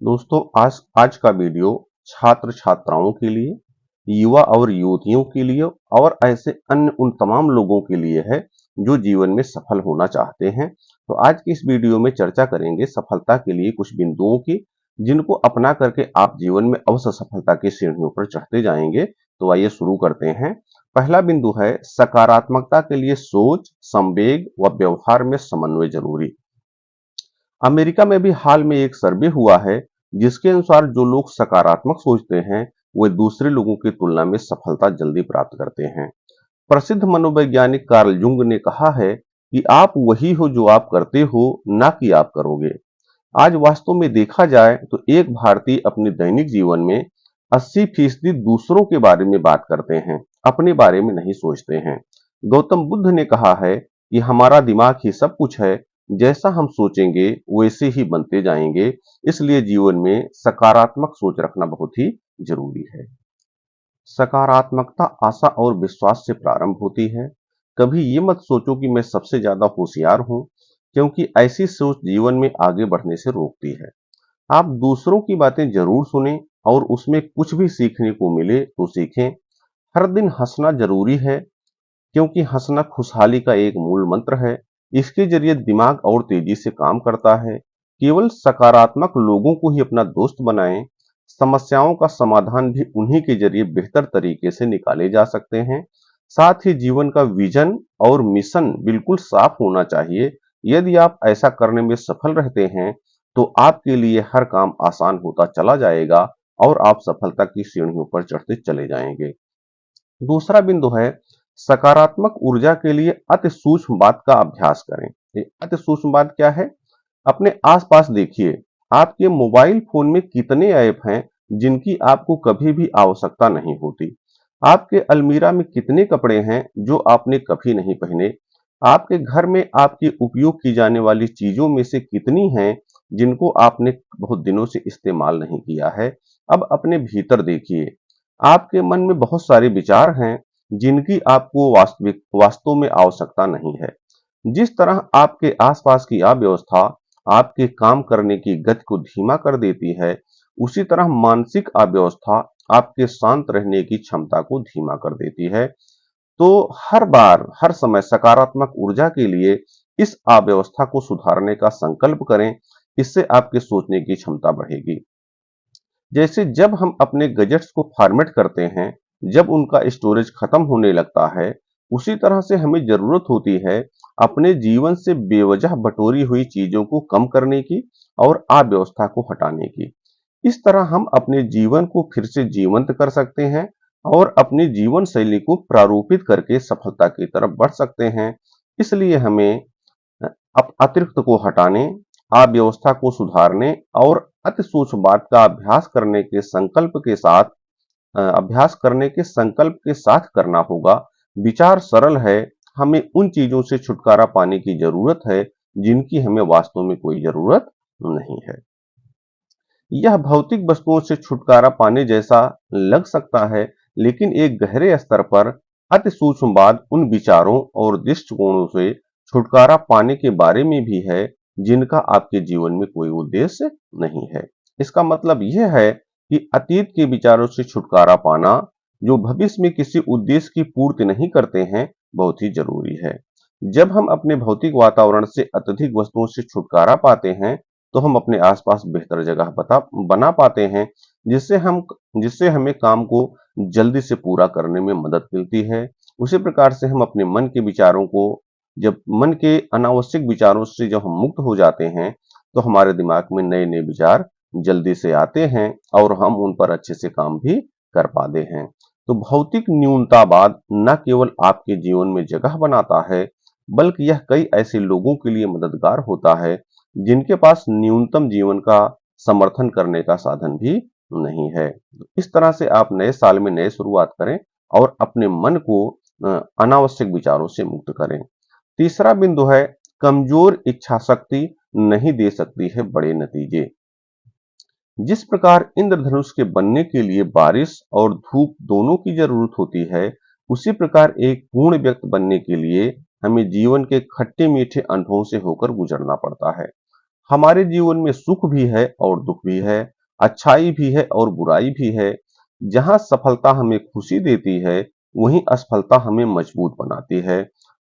दोस्तों आज आज का वीडियो छात्र छात्राओं के लिए, युवा और युवतियों के लिए और ऐसे अन्य उन तमाम लोगों के लिए है जो जीवन में सफल होना चाहते हैं। तो आज की इस वीडियो में चर्चा करेंगे सफलता के लिए कुछ बिंदुओं की, जिनको अपना करके आप जीवन में अवश्य सफलता की सीढ़ियों पर चढ़ते जाएंगे। तो आइए शुरू करते हैं। पहला बिंदु है सकारात्मकता के लिए सोच, संवेग व व्यवहार में समन्वय जरूरी। अमेरिका में भी हाल में एक सर्वे हुआ है जिसके अनुसार जो लोग सकारात्मक सोचते हैं वे दूसरे लोगों की तुलना में सफलता जल्दी प्राप्त करते हैं। प्रसिद्ध मनोवैज्ञानिक कार्ल जुंग ने कहा है कि आप वही हो जो आप करते हो, ना कि आप करोगे। आज वास्तव में देखा जाए तो एक भारतीय अपने दैनिक जीवन में 80% दूसरों के बारे में बात करते हैं, अपने बारे में नहीं सोचते हैं। गौतम बुद्ध ने कहा है कि हमारा दिमाग ही सब कुछ है, जैसा हम सोचेंगे वैसे ही बनते जाएंगे। इसलिए जीवन में सकारात्मक सोच रखना बहुत ही जरूरी है। सकारात्मकता आशा और विश्वास से प्रारंभ होती है। कभी ये मत सोचो कि मैं सबसे ज्यादा होशियार हूं, क्योंकि ऐसी सोच जीवन में आगे बढ़ने से रोकती है। आप दूसरों की बातें जरूर सुनें और उसमें कुछ भी सीखने को मिले तो सीखें। हर दिन हंसना जरूरी है, क्योंकि हंसना खुशहाली का एक मूल मंत्र है। इसके जरिए दिमाग और तेजी से काम करता है। केवल सकारात्मक लोगों को ही अपना दोस्त बनाएं। समस्याओं का समाधान भी उन्हीं के जरिए बेहतर तरीके से निकाले जा सकते हैं। साथ ही जीवन का विजन और मिशन बिल्कुल साफ होना चाहिए। यदि आप ऐसा करने में सफल रहते हैं तो आपके लिए हर काम आसान होता चला जाएगा और आप सफलता की सीढ़ियों पर चढ़ते चले जाएंगे। दूसरा बिंदु है सकारात्मक ऊर्जा के लिए अति सूक्ष्म बात का अभ्यास करें। ये अति सूक्ष्म बात क्या है? अपने आसपास देखिए, आपके मोबाइल फोन में कितने ऐप हैं जिनकी आपको कभी भी आवश्यकता नहीं होती। आपके अलमीरा में कितने कपड़े हैं जो आपने कभी नहीं पहने। आपके घर में आपके उपयोग की जाने वाली चीजों में से कितनी हैं जिनको आपने बहुत दिनों से इस्तेमाल नहीं किया है। अब अपने भीतर देखिए, आपके मन में बहुत सारे विचार हैं जिनकी आपको वास्तव में आवश्यकता नहीं है। जिस तरह आपके आसपास की अव्यवस्था आपके काम करने की गति को धीमा कर देती है, उसी तरह मानसिक अव्यवस्था आपके शांत रहने की क्षमता को धीमा कर देती है। तो हर बार हर समय सकारात्मक ऊर्जा के लिए इस अव्यवस्था को सुधारने का संकल्प करें। इससे आपके सोचने की क्षमता बढ़ेगी। जैसे जब हम अपने गैजेट्स को फॉर्मेट करते हैं, जब उनका स्टोरेज खत्म होने लगता है, उसी तरह से हमें जरूरत होती है अपने जीवन से बेवजह बटोरी हुई चीजों को कम करने की और अव्यवस्था को हटाने की। इस तरह हम अपने जीवन को फिर से जीवंत कर सकते हैं और अपनी जीवन शैली को प्रारूपित करके सफलता की तरफ बढ़ सकते हैं। इसलिए हमें अतिरिक्त को हटाने, अव्यवस्था को सुधारने और अति सूक्ष्म बात का अभ्यास करने के संकल्प के साथ करना होगा। विचार सरल है, हमें उन चीजों से छुटकारा पाने की जरूरत है जिनकी हमें वास्तव में कोई जरूरत नहीं है। यह भौतिक वस्तुओं से छुटकारा पाने जैसा लग सकता है, लेकिन एक गहरे स्तर पर अति सूक्ष्म बात उन विचारों और दृष्टिकोणों से छुटकारा पाने के बारे में भी है जिनका आपके जीवन में कोई उद्देश्य नहीं है। इसका मतलब यह है कि अतीत के विचारों से छुटकारा पाना जो भविष्य में किसी उद्देश्य की पूर्ति नहीं करते हैं, बहुत ही जरूरी है। जब हम अपने भौतिक वातावरण से अत्यधिक वस्तुओं से छुटकारा पाते हैं तो हम अपने आसपास बेहतर जगह बना पाते हैं, जिससे हमें काम को जल्दी से पूरा करने में मदद मिलती है। उसी प्रकार से हम अपने मन के अनावश्यक विचारों से जब हम मुक्त हो जाते हैं तो हमारे दिमाग में नए नए विचार जल्दी से आते हैं और हम उन पर अच्छे से काम भी कर पाते हैं। तो भौतिक न्यूनतावाद न केवल आपके जीवन में जगह बनाता है, बल्कि यह कई ऐसे लोगों के लिए मददगार होता है जिनके पास न्यूनतम जीवन का समर्थन करने का साधन भी नहीं है। इस तरह से आप नए साल में नए शुरुआत करें और अपने मन को अनावश्यक विचारों से मुक्त करें। तीसरा बिंदु है कमजोर इच्छा शक्ति नहीं दे सकती है बड़े नतीजे। जिस प्रकार इंद्रधनुष के बनने के लिए बारिश और धूप दोनों की जरूरत होती है, उसी प्रकार एक पूर्ण व्यक्ति बनने के लिए हमें जीवन के खट्टे मीठे अनुभवों से होकर गुजरना पड़ता है। हमारे जीवन में सुख भी है और दुख भी है, अच्छाई भी है और बुराई भी है। जहां सफलता हमें खुशी देती है, वहीं असफलता हमें मजबूत बनाती है।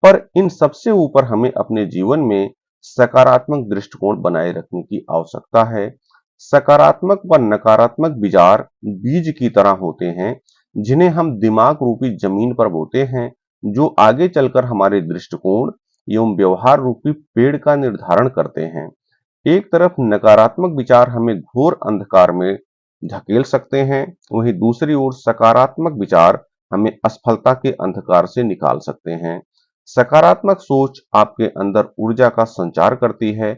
पर इन सबसे ऊपर हमें अपने जीवन में सकारात्मक दृष्टिकोण बनाए रखने की आवश्यकता है। सकारात्मक व नकारात्मक विचार बीज की तरह होते हैं, जिन्हें हम दिमाग रूपी जमीन पर बोते हैं, जो आगे चलकर हमारे दृष्टिकोण एवं व्यवहार रूपी पेड़ का निर्धारण करते हैं। एक तरफ नकारात्मक विचार हमें घोर अंधकार में धकेल सकते हैं, वहीं दूसरी ओर सकारात्मक विचार हमें असफलता के अंधकार से निकाल सकते हैं। सकारात्मक सोच आपके अंदर ऊर्जा का संचार करती है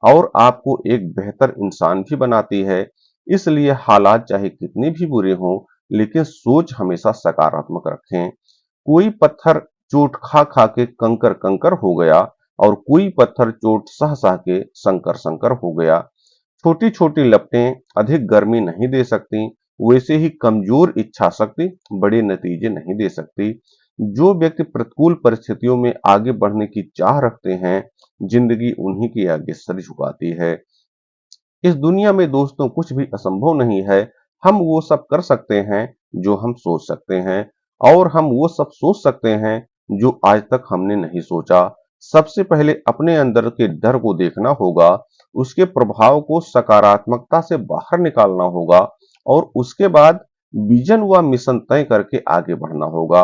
और आपको एक बेहतर इंसान भी बनाती है। इसलिए हालात चाहे कितने भी बुरे हों, लेकिन सोच हमेशा सकारात्मक रखें। कोई पत्थर चोट खा खा के कंकर कंकर हो गया और कोई पत्थर चोट सह सह के संकर संकर हो गया। छोटी छोटी लपटें अधिक गर्मी नहीं दे सकती, वैसे ही कमजोर इच्छा शक्ति बड़े नतीजे नहीं दे सकती। जो व्यक्ति प्रतिकूल परिस्थितियों में आगे बढ़ने की चाह रखते हैं, जिंदगी उन्हीं के आगे सर झुकाती है। इस दुनिया में दोस्तों कुछ भी असंभव नहीं है। हम वो सब कर सकते हैं जो हम सोच सकते हैं, और हम वो सब सोच सकते हैं जो आज तक हमने नहीं सोचा। सबसे पहले अपने अंदर के डर को देखना होगा, उसके प्रभाव को सकारात्मकता से बाहर निकालना होगा और उसके बाद विजन व मिशन तय करके आगे बढ़ना होगा।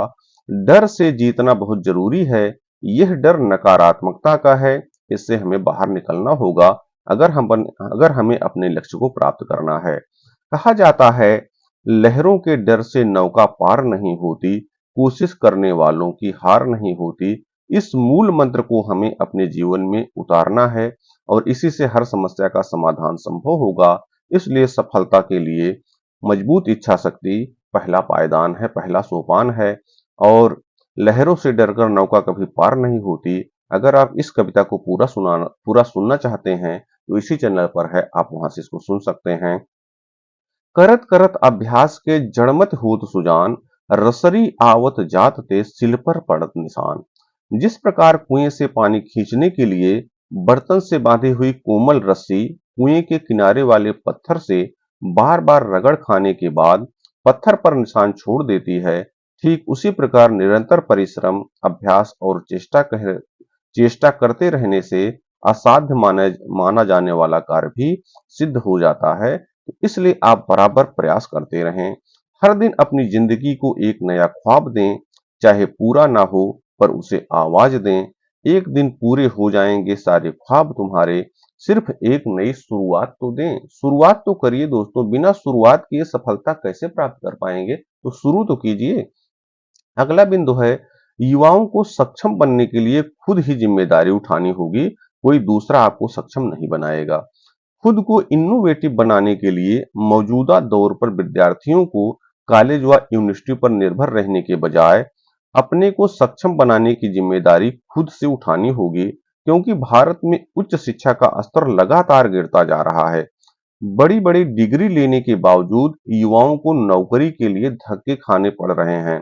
डर से जीतना बहुत जरूरी है। यह डर नकारात्मकता का है, इससे हमें बाहर निकलना होगा अगर हमें अपने लक्ष्य को प्राप्त करना है। कहा जाता है, लहरों के डर से नौका पार नहीं होती, कोशिश करने वालों की हार नहीं होती। इस मूल मंत्र को हमें अपने जीवन में उतारना है और इसी से हर समस्या का समाधान संभव होगा। इसलिए सफलता के लिए मजबूत इच्छा शक्ति पहला पायदान है, पहला सोपान है। और लहरों से डरकर नौका कभी पार नहीं होती। अगर आप इस कविता को पूरा सुनना चाहते हैं, तो इसी चैनल पर है, आप वहां से इसको सुन सकते हैं। करत करत अभ्यास के जड़मत होत सुजान, रसरी आवत जात ते सिल पर पड़त निशान। जिस प्रकार कुएं से पानी खींचने के लिए बर्तन से बांधी हुई कोमल रस्सी कुएं के किनारे वाले पत्थर से बार बार रगड़ खाने के बाद पत्थर पर निशान छोड़ देती है, ठीक उसी प्रकार निरंतर परिश्रम, अभ्यास और चेष्टा करते रहने से असाध्य माना जाने वाला कार्य भी सिद्ध हो जाता है। तो इसलिए आप बराबर प्रयास करते रहें। हर दिन अपनी जिंदगी को एक नया ख्वाब दें, चाहे पूरा ना हो पर उसे आवाज दें। एक दिन पूरे हो जाएंगे सारे ख्वाब तुम्हारे, सिर्फ एक नई शुरुआत तो दें। शुरुआत तो करिए दोस्तों, बिना शुरुआत किए सफलता कैसे प्राप्त कर पाएंगे? तो शुरू तो कीजिए। अगला बिंदु है, युवाओं को सक्षम बनने के लिए खुद ही जिम्मेदारी उठानी होगी, कोई दूसरा आपको सक्षम नहीं बनाएगा। खुद को इनोवेटिव बनाने के लिए मौजूदा दौर पर विद्यार्थियों को कॉलेज व यूनिवर्सिटी पर निर्भर रहने के बजाय अपने को सक्षम बनाने की जिम्मेदारी खुद से उठानी होगी, क्योंकि भारत में उच्च शिक्षा का स्तर लगातार गिरता जा रहा है। बड़ी बड़ी डिग्री लेने के बावजूद युवाओं को नौकरी के लिए धक्के खाने पड़ रहे हैं।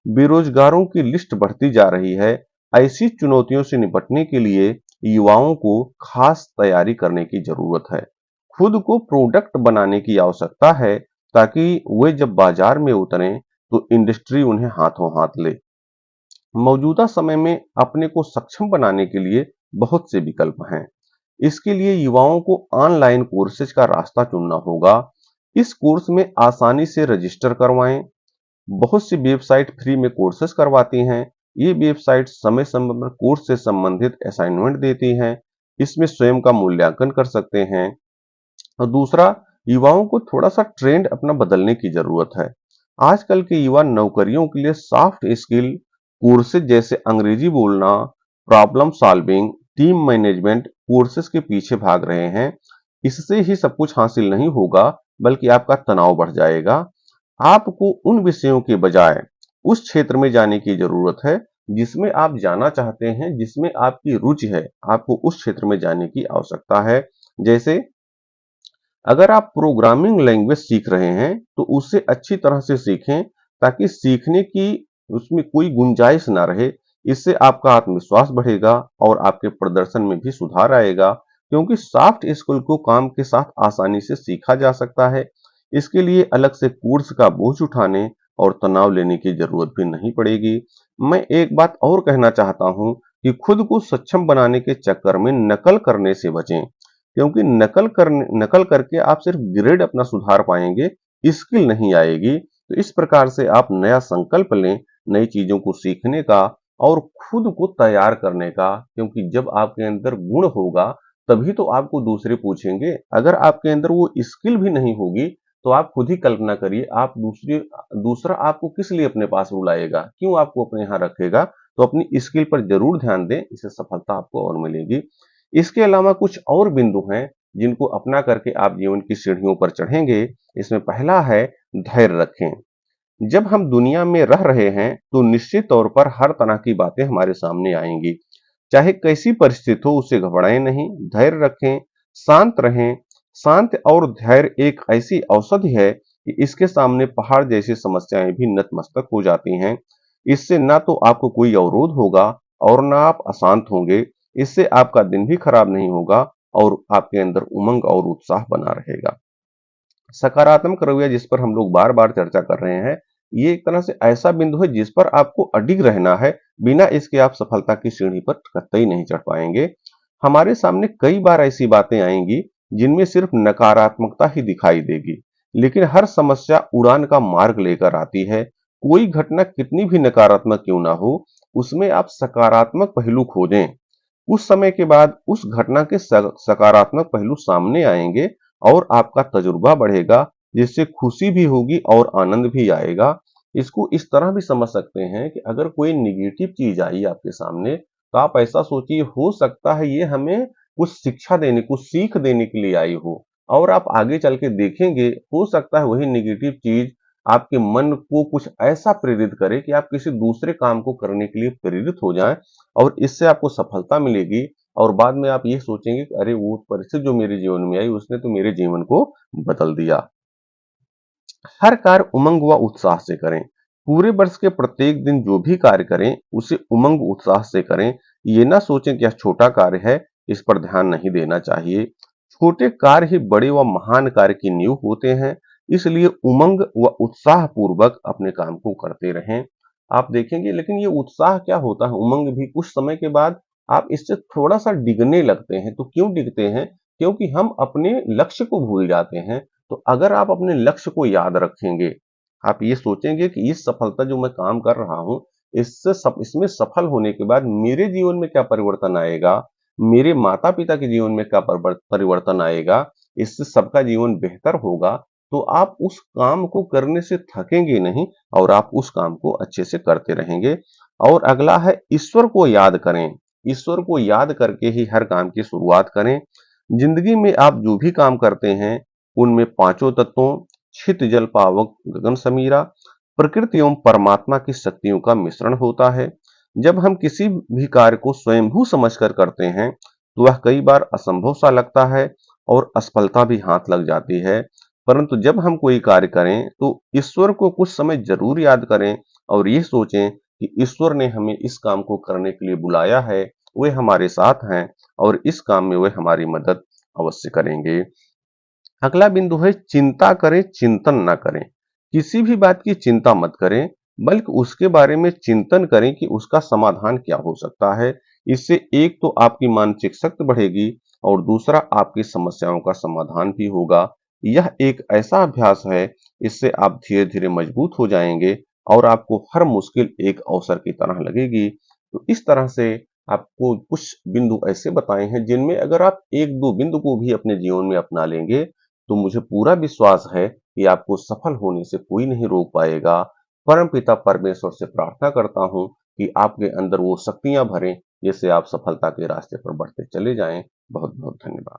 बेरोजगारों की लिस्ट बढ़ती जा रही है। ऐसी चुनौतियों से निपटने के लिए युवाओं को खास तैयारी करने की जरूरत है। खुद को प्रोडक्ट बनाने की आवश्यकता है, ताकि वे जब बाजार में उतरें तो इंडस्ट्री उन्हें हाथों हाथ ले। मौजूदा समय में अपने को सक्षम बनाने के लिए बहुत से विकल्प हैं। इसके लिए युवाओं को ऑनलाइन कोर्सेज का रास्ता चुनना होगा। इस कोर्स में आसानी से रजिस्टर करवाएं। बहुत सी वेबसाइट फ्री में कोर्सेज करवाती हैं। ये वेबसाइट समय समय पर कोर्स से संबंधित असाइनमेंट देती हैं। इसमें स्वयं का मूल्यांकन कर सकते हैं। और दूसरा, युवाओं को थोड़ा सा ट्रेंड अपना बदलने की जरूरत है। आजकल के युवा नौकरियों के लिए सॉफ्ट स्किल कोर्सेज जैसे अंग्रेजी बोलना, problem solving, team management courses के पीछे भाग रहे हैं। इससे ही सब कुछ हासिल नहीं होगा, बल्कि आपका तनाव बढ़ जाएगा। आपको उन विषयों के बजाय उस क्षेत्र में जाने की जरूरत है जिसमें आप जाना चाहते हैं, जिसमें आपकी रुचि है। आपको उस क्षेत्र में जाने की आवश्यकता है। जैसे अगर आप प्रोग्रामिंग लैंग्वेज सीख रहे हैं, तो उसे अच्छी तरह से सीखें, ताकि सीखने की उसमें कोई गुंजाइश ना रहे। इससे आपका आत्मविश्वास बढ़ेगा और आपके प्रदर्शन में भी सुधार आएगा। क्योंकि सॉफ्ट स्किल को काम के साथ आसानी से सीखा जा सकता है। इसके लिए अलग से कोर्स का बोझ उठाने और तनाव लेने की जरूरत भी नहीं पड़ेगी। मैं एक बात और कहना चाहता हूँ कि खुद को सक्षम बनाने के चक्कर में नकल करने से बचें, क्योंकि नकल करके आप सिर्फ ग्रेड अपना सुधार पाएंगे, स्किल नहीं आएगी। तो इस प्रकार से आप नया संकल्प लें, नई चीजों को सीखने का और खुद को तैयार करने का, क्योंकि जब आपके अंदर गुण होगा तभी तो आपको दूसरे पूछेंगे। अगर आपके अंदर वो स्किल भी नहीं होगी तो आप खुद ही कल्पना करिए, आप दूसरा आपको किस लिए अपने पास बुलाएगा, क्यों आपको अपने यहाँ रखेगा। तो अपनी स्किल पर जरूर ध्यान दें, इससे सफलता आपको और मिलेगी। इसके अलावा कुछ और बिंदु हैं जिनको अपना करके आप जीवन की सीढ़ियों पर चढ़ेंगे। इसमें पहला है, धैर्य रखें। जब हम दुनिया में रह रहे हैं तो निश्चित तौर पर हर तरह की बातें हमारे सामने आएंगी। चाहे कैसी परिस्थिति हो, उससे घबराएं नहीं, धैर्य रखें, शांत रहें। शांत और धैर्य एक ऐसी औषधि है कि इसके सामने पहाड़ जैसी समस्याएं भी नतमस्तक हो जाती हैं। इससे ना तो आपको कोई अवरोध होगा और ना आप अशांत होंगे। इससे आपका दिन भी खराब नहीं होगा और आपके अंदर उमंग और उत्साह बना रहेगा। सकारात्मक रवैया जिस पर हम लोग बार-बार चर्चा कर रहे हैं, ये एक तरह से ऐसा बिंदु है जिस पर आपको अडिग रहना है, बिना इसके आप सफलता की सीढ़ी पर कतई नहीं चढ़ पाएंगे। हमारे सामने कई बार ऐसी बातें आएंगी जिनमें सिर्फ नकारात्मकता ही दिखाई देगी, लेकिन हर समस्या उड़ान का मार्ग लेकर आती है। कोई घटना कितनी भी नकारात्मक क्यों ना हो, उसमें आप सकारात्मक पहलू खोजें। कुछ समय के बाद उस घटना के सकारात्मक पहलू सामने आएंगे और आपका तजुर्बा बढ़ेगा, जिससे खुशी भी होगी और आनंद भी आएगा। इसको इस तरह भी समझ सकते हैं कि अगर कोई नेगेटिव चीज आई आपके सामने, तो आप ऐसा सोचिए, हो सकता है ये हमें कुछ शिक्षा देने, कुछ सीख देने के लिए आई हो। और आप आगे चल के देखेंगे, हो सकता है वही नेगेटिव चीज आपके मन को कुछ ऐसा प्रेरित करे कि आप किसी दूसरे काम को करने के लिए प्रेरित हो जाएं और इससे आपको सफलता मिलेगी। और बाद में आप ये सोचेंगे कि अरे वो परिस्थिति जो मेरे जीवन में आई उसने तो मेरे जीवन को बदल दिया। हर कार्य उमंग व उत्साह से करें। पूरे वर्ष के प्रत्येक दिन जो भी कार्य करें उसे उमंग उत्साह से करें। ये ना सोचें कि यह छोटा कार्य है, इस पर ध्यान नहीं देना चाहिए। छोटे कार्य ही बड़े व महान कार्य की नींव होते हैं। इसलिए उमंग व उत्साह पूर्वक अपने काम को करते रहें। आप देखेंगे, लेकिन ये उत्साह क्या होता है, उमंग भी कुछ समय के बाद आप इससे थोड़ा सा डिगने लगते हैं। तो क्यों डिगते हैं? क्योंकि हम अपने लक्ष्य को भूल जाते हैं। तो अगर आप अपने लक्ष्य को याद रखेंगे, आप ये सोचेंगे कि इस सफलता जो मैं काम कर रहा हूँ, इसमें सफल होने के बाद मेरे जीवन में क्या परिवर्तन आएगा, मेरे माता पिता के जीवन में क्या परिवर्तन आएगा, इससे सबका जीवन बेहतर होगा। तो आप उस काम को करने से थकेंगे नहीं और आप उस काम को अच्छे से करते रहेंगे। और अगला है, ईश्वर को याद करें। ईश्वर को याद करके ही हर काम की शुरुआत करें। जिंदगी में आप जो भी काम करते हैं उनमें पांचों तत्वों, छित जल पावक गगन समीरा, प्रकृति एवं परमात्मा की शक्तियों का मिश्रण होता है। जब हम किसी भी कार्य को स्वयंभू समझकर करते हैं तो वह कई बार असंभव सा लगता है और असफलता भी हाथ लग जाती है। परंतु जब हम कोई कार्य करें तो ईश्वर को कुछ समय जरूर याद करें और ये सोचें कि ईश्वर ने हमें इस काम को करने के लिए बुलाया है, वे हमारे साथ हैं और इस काम में वे हमारी मदद अवश्य करेंगे। अगला बिंदु है, चिंता करें, चिंतन ना करें। किसी भी बात की चिंता मत करें, बल्कि उसके बारे में चिंतन करें कि उसका समाधान क्या हो सकता है। इससे एक तो आपकी मानसिक शक्ति बढ़ेगी और दूसरा आपकी समस्याओं का समाधान भी होगा। यह एक ऐसा अभ्यास है, इससे आप धीरे-धीरे मजबूत हो जाएंगे और आपको हर मुश्किल एक अवसर की तरह लगेगी। तो इस तरह से आपको कुछ बिंदु ऐसे बताए हैं जिनमें अगर आप 1-2 बिंदु को भी अपने जीवन में अपना लेंगे तो मुझे पूरा विश्वास है कि आपको सफल होने से कोई नहीं रोक पाएगा। परमपिता परमेश्वर से प्रार्थना करता हूँ कि आपके अंदर वो शक्तियां भरें जिससे आप सफलता के रास्ते पर बढ़ते चले जाएं। बहुत बहुत धन्यवाद।